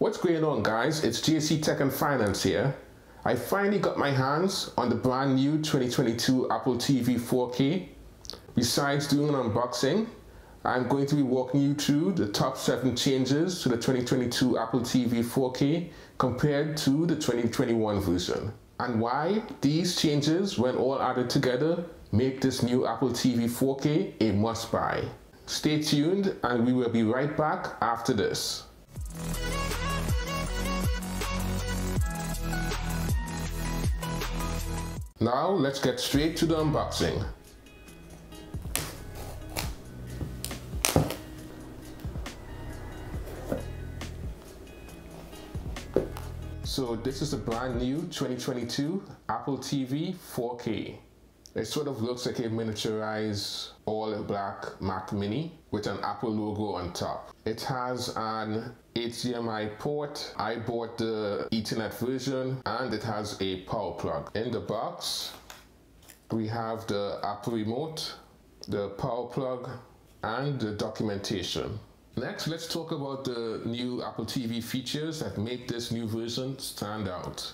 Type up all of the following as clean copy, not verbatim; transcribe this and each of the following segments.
What's going on, guys? It's JC Tech and Finance here. I finally got my hands on the brand new 2022 Apple TV 4K. Besides doing an unboxing, I'm going to be walking you through the top 7 changes to the 2022 Apple TV 4K compared to the 2021 version, and why these changes, when all added together, make this new Apple TV 4K a must-buy. Stay tuned and we will be right back after this. Now let's get straight to the unboxing. So this is the brand new 2022 Apple TV 4K. It sort of looks like a miniaturized all-black Mac Mini with an Apple logo on top. It has an HDMI port. I bought the Ethernet version, and it has a power plug. In the box, we have the Apple remote, the power plug, and the documentation. Next, let's talk about the new Apple TV features that make this new version stand out.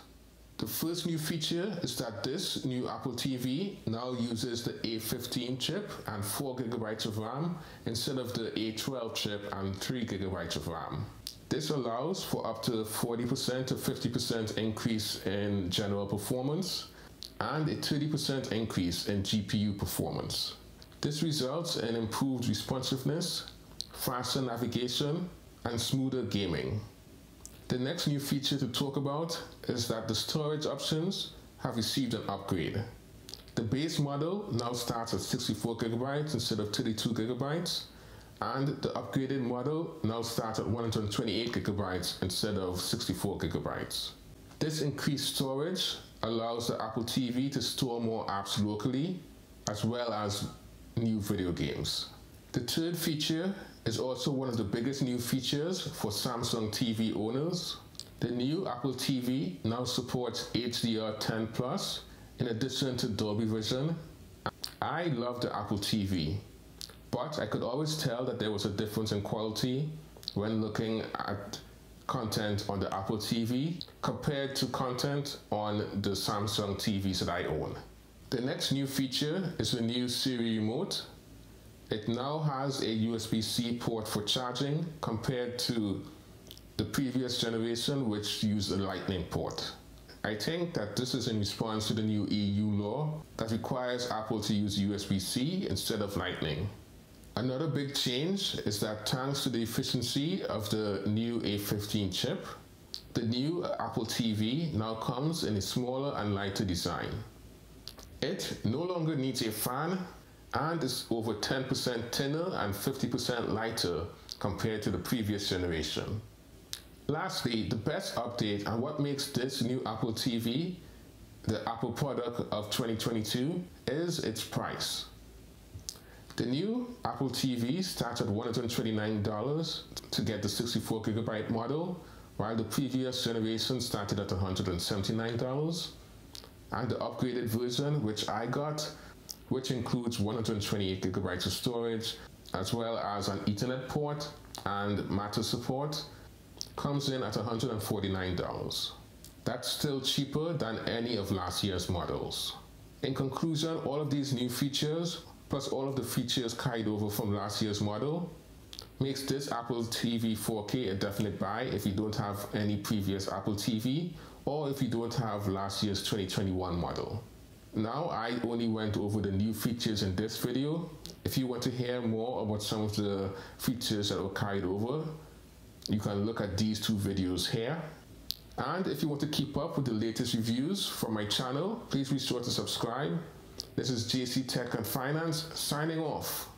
The first new feature is that this new Apple TV now uses the A15 chip and 4 GB of RAM instead of the A12 chip and 3 GB of RAM. This allows for up to 40% to 50% increase in general performance and a 30% increase in GPU performance. This results in improved responsiveness, faster navigation, and smoother gaming. The next new feature to talk about is that the storage options have received an upgrade. The base model now starts at 64 GB instead of 32 GB, and the upgraded model now starts at 128 GB instead of 64 GB. This increased storage allows the Apple TV to store more apps locally, as well as new video games. The third feature is also one of the biggest new features for Samsung TV owners. The new Apple TV now supports HDR10+ in addition to Dolby Vision. I love the Apple TV, but I could always tell that there was a difference in quality when looking at content on the Apple TV compared to content on the Samsung TVs that I own. The next new feature is the new Siri remote. It now has a USB-C port for charging compared to the previous generation, which used a Lightning port. I think that this is in response to the new EU law that requires Apple to use USB-C instead of Lightning. Another big change is that thanks to the efficiency of the new A15 chip, the new Apple TV now comes in a smaller and lighter design. It no longer needs a fan and is over 10% thinner and 50% lighter compared to the previous generation. Lastly, the best update and what makes this new Apple TV the Apple product of 2022 is its price. The new Apple TV starts at $129 to get the 64 GB model, while the previous generation started at $179. And the upgraded version, which I got, which includes 128 GB of storage, as well as an Ethernet port and Matter support, comes in at $149. That's still cheaper than any of last year's models. In conclusion, all of these new features, plus all of the features carried over from last year's model, makes this Apple TV 4K a definite buy if you don't have any previous Apple TV, or if you don't have last year's 2021 model. Now, I only went over the new features in this video. If you want to hear more about some of the features that were carried over, you can look at these 2 videos here. And if you want to keep up with the latest reviews from my channel, please be sure to subscribe. This is JC Tech and Finance signing off.